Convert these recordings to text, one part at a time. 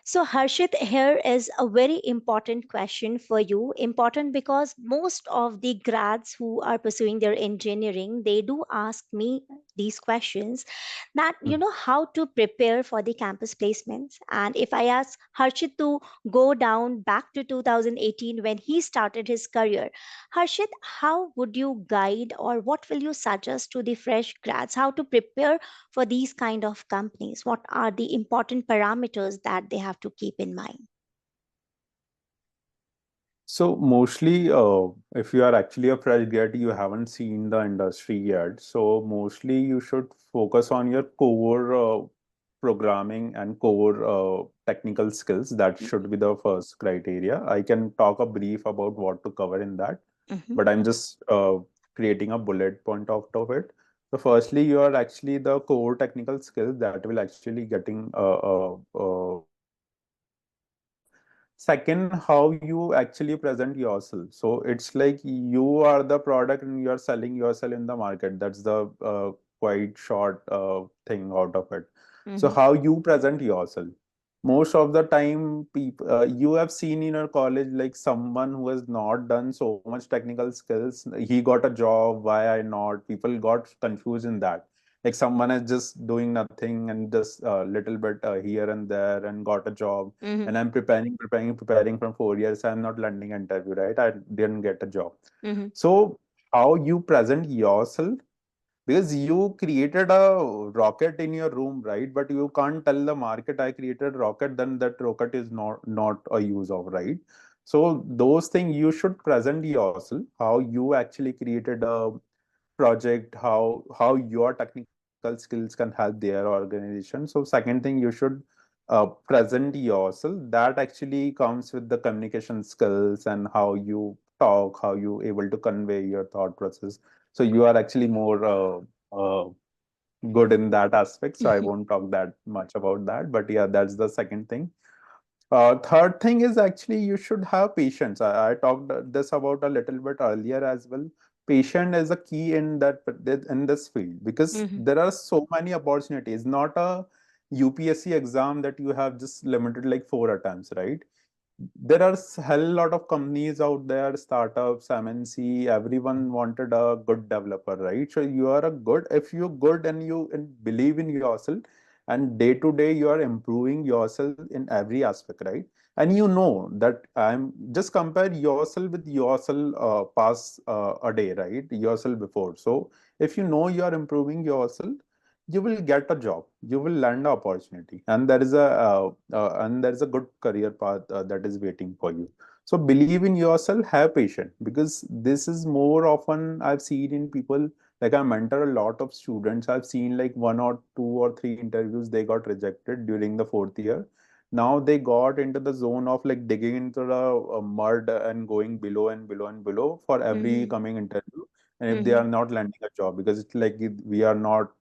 So, Harshit, here is a very important question for you. Important because most of the grads who are pursuing their engineering, they do ask me these questions that, how to prepare for the campus placements. And if I ask Harshit to go down back to 2018 when he started his career, Harshit, how would you guide or what will you suggest to the fresh grads? How to prepare for these kind of companies? What are the important parameters that they have to keep in mind? So mostly, if you are actually a fresh grad, you haven't seen the industry yet. So mostly you should focus on your core programming and core technical skills. That should be the first criteria. I can talk a brief about what to cover in that, Mhm. but I'm just creating a bullet point out of it. So firstly, you are actually the core technical skills that will actually getting second, how you actually present yourself. So it's like you are the product and you are selling yourself in the market. That's the quite short thing out of it. So Mhm. how you present yourself. Most of the time, people you have seen in your college like someone who has not done so much technical skills. He got a job. Why I not? People got confused in that. Like someone is just doing nothing and just a little bit here and there and got a job, Mhm. and I'm preparing from 4 years. I'm not landing an interview, right? I didn't get a job. Mhm. So how you present yourself, because you created a rocket in your room, right? But you can't tell the market I created rocket, then that rocket is not a use of, right? So those things you should present yourself, how you actually created a project, how your technical skills can help their organization. So second thing, you should present yourself. That actually comes with the communication skills and how you talk, how you able to convey your thought process. So you are actually more good in that aspect, so I won't talk that much about that, but yeah, that's the second thing. Third thing is actually you should have patience. I talked this about a little bit earlier as well. Patient is a key in that in this field, because Mhm. there are so many opportunities. Not a UPSC exam that you have just limited like 4 attempts, right? There are hell lot of companies out there, startups, MNC. Everyone wanted a good developer, right? So you are a good, if you're good and you believe in yourself, and day to day you are improving yourself in every aspect, right? And you know that I'm just compare yourself with yourself past a day, right? Yourself before. So if you know you are improving yourself, you will get a job, you will land an opportunity, and there is a good career path that is waiting for you. So believe in yourself, have patience, because this is more often I've seen in people. Like I mentor a lot of students, I've seen like 1 or 2 or 3 interviews they got rejected during the 4th year. Now they got into the zone of like digging into the mud and going below and below and below for every Mhm. coming interview. And if they are Mhm. not landing a job, because it's like we are not,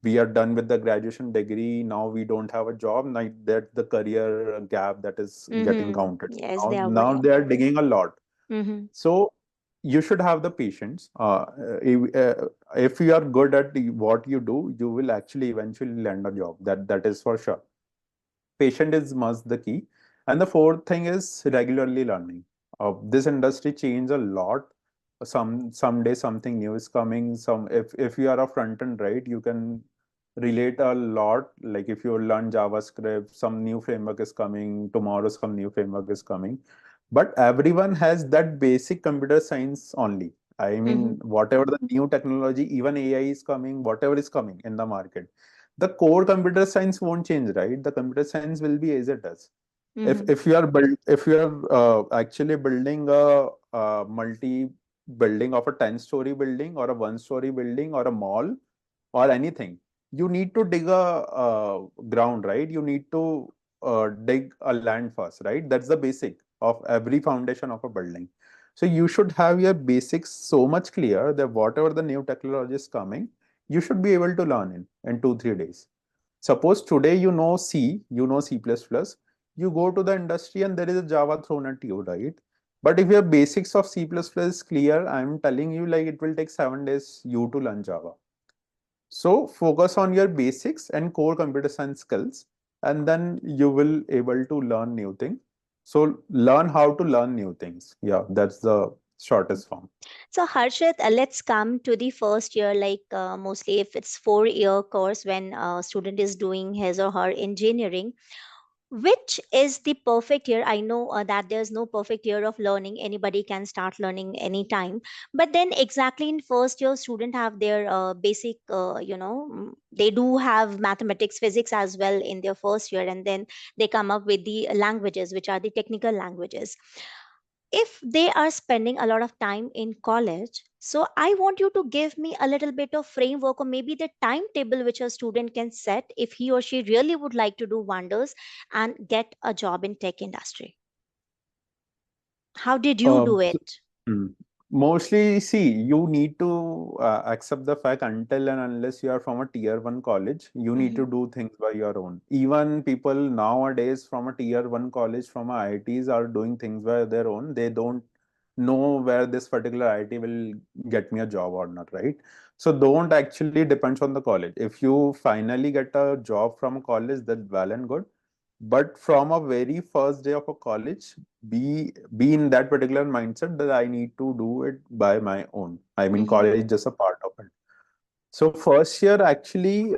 we are done with the graduation degree, now we don't have a job, like that the career gap that is getting Mhm. counted. So Yes, now, they are now aware. they are digging a lot. Mhm. So you should have the patience. If you are good at what you do, you will actually eventually land a job, that is for sure. Patient is must the key. And the fourth thing is regularly learning. This industry change a lot. Someday something new is coming. Some, if you are a front end, right, you can relate a lot. Like if you learn JavaScript, some new framework is coming tomorrow, some new framework is coming. But everyone has that basic computer science only. I mean, Mhm. whatever the new technology, even AI is coming, whatever is coming in the market, the core computer science won't change, right? The computer science will be as it is. Mhm. If you are actually building a multi building of a 10-story building or a 1-story building or a mall or anything, you need to dig a ground, right? You need to dig a land first, right? That's the basic of every foundation of a building. So you should have your basics so much clear that whatever the new technology is coming, you should be able to learn in 2 3 days. Suppose today you know C, you know C++, you go to the industry and there is a Java thrown at you, right? But if your basics of C++ is clear, I'm telling you, like it will take 7 days you to learn Java. So focus on your basics and core computer science skills. and then you will able to learn new things. So learn how to learn new things. Yeah, that's the shortest form. So, Harshit, let's come to the first year. Like mostly, if it's 4 year course when a student is doing his or her engineering, which is the perfect year? I know that there's no perfect year of learning. Anybody can start learning anytime. But then, exactly in first year, student have their basic, they do have mathematics, physics as well in their first year, and then they come up with the languages, which are the technical languages. If they are spending a lot of time in college, so I want you to give me a little bit of framework or maybe the timetable which a student can set if he or she really would like to do wonders and get a job in tech industry. How did you do So, it? hmm. Mostly, see, you need to accept the fact until and unless you are from a tier one college, you need Hmm. to do things by your own. Even people nowadays from a tier one college, from a IITs are doing things by their own. They don't know where this particular IIT will get me a job or not, right? So don't actually depends on the college. If you finally get a job from a college, that's well and good. But from a very first day of a college, be in that particular mindset that I need to do it by my own. I mean, Hmm. college is just a part of it. So first year actually,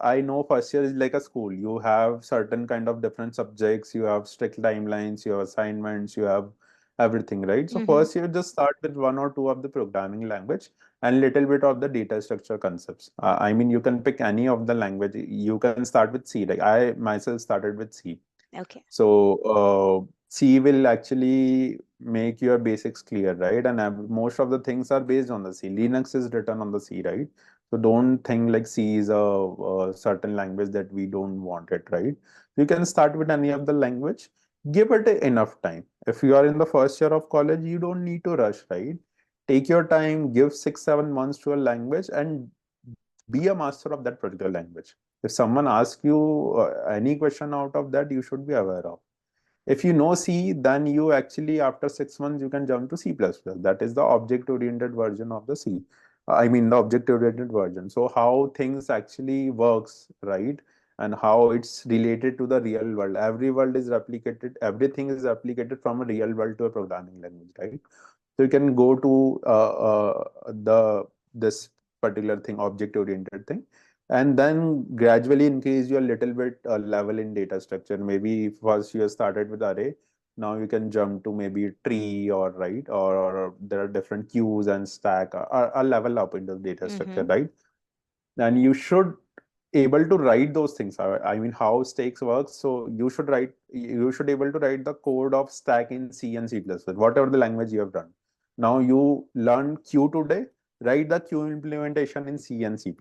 I know first year is like a school. You have certain kind of different subjects. You have strict timelines. You have assignments. You have everything, right? So Hmm. first year just start with one or two of the programming language and little bit of the data structure concepts. I mean, you can pick any of the language. You can start with C. Like I myself started with C. Okay. So C will actually make your basics clear, right? And most of the things are based on the C. Linux is written on the C, right? So don't think like C is a certain language that we don't want it, right? You can start with any of the language. Give it enough time. If you are in the first year of college, you don't need to rush, right? Take your time, give 6, 7 months to a language and be a master of that particular language. If someone asks you any question out of that, you should be aware of. If you know C, then you actually, after 6 months, you can jump to C++. That is the object-oriented version of the C. I mean, the object-oriented version. So how things actually works, right? And how it's related to the real world. Every world is replicated, everything is replicated from a real world to a programming language, right? So you can go to the this particular thing, object-oriented thing, and then gradually increase your little bit level in data structure. Maybe first you started with array, now you can jump to maybe tree or right, or there are different queues and stack, or level up into the data structure, Hmm. right? And you should able to write those things. I mean, how stakes works. So you should able to write the code of stack in C and C++, whatever the language you have done. Now you learn queue today, write the queue implementation in C and C++,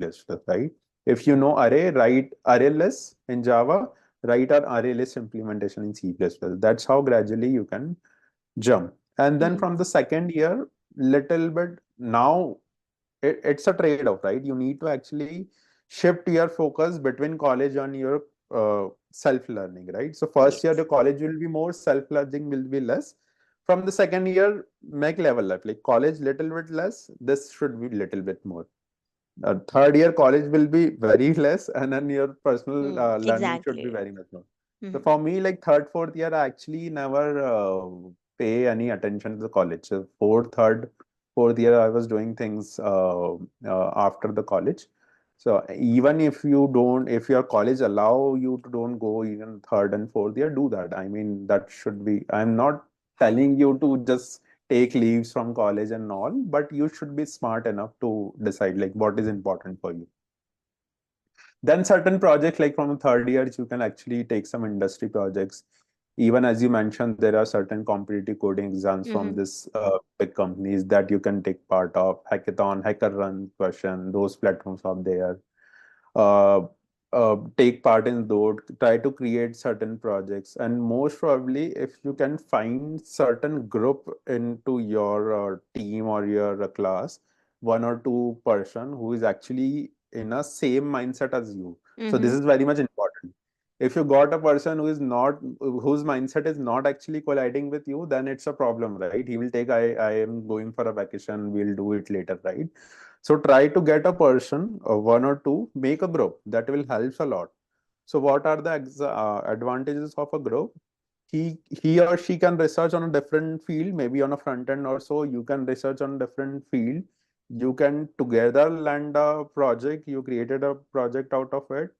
right? If you know array, write array list in Java, write an array list implementation in C++. That's how gradually you can jump. And then Hmm. from the second year, little bit now it's a trade-off, right? You need to actually shift your focus between college and your self-learning, right? So first year the Yes. college will be more, self-learning will be less. From the second year, make level up, like college little bit less, this should be little bit more. Third year college will be very less, and then your personal Hmm. learning should be Exactly. very much more. So Hmm. for me, like third, fourth year, I actually never pay any attention to the college. So fourth year, I was doing things after the college. So even if your college allow you to don't go even third and fourth year, do that. I mean, that should be. I'm not telling you to just take leaves from college and all, but you should be smart enough to decide like what is important for you. Then certain projects like from the third years, you can actually take some industry projects. Even as you mentioned, there are certain competitive coding exams from Hmm. this big companies that you can take part of. Hackathon, hacker run question, those platforms are there. uh, Take part in those, try to create certain projects, and most probably if you can find certain group into your team or your class, one or two person who is actually in a same mindset as you. So this Hmm. is very much important. If you got a person who is not, whose mindset is not actually colliding with you, then it's a problem, right? He will take, I am going for a vacation, we'll do it later, right? So try to get a person, one or two, make a group. That will helps a lot. So what are the advantages of a group? He or she can research on a different field, maybe on a front end or so. You can research on a different field. You can together land a project. You created a project out of it,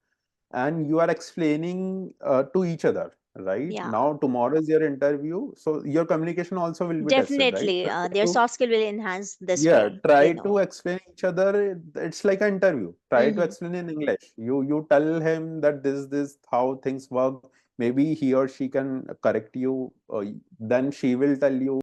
and you are explaining to each other. Right Yeah, now, tomorrow is your interview, so your communication also will be tested. Right? definitely. So Their soft skill will enhance this yeah, way, try you to know. explain each other. It's like an interview. Try to Hmm. explain in English. You tell him that this how things work. Maybe he or she can correct you. Then she will tell you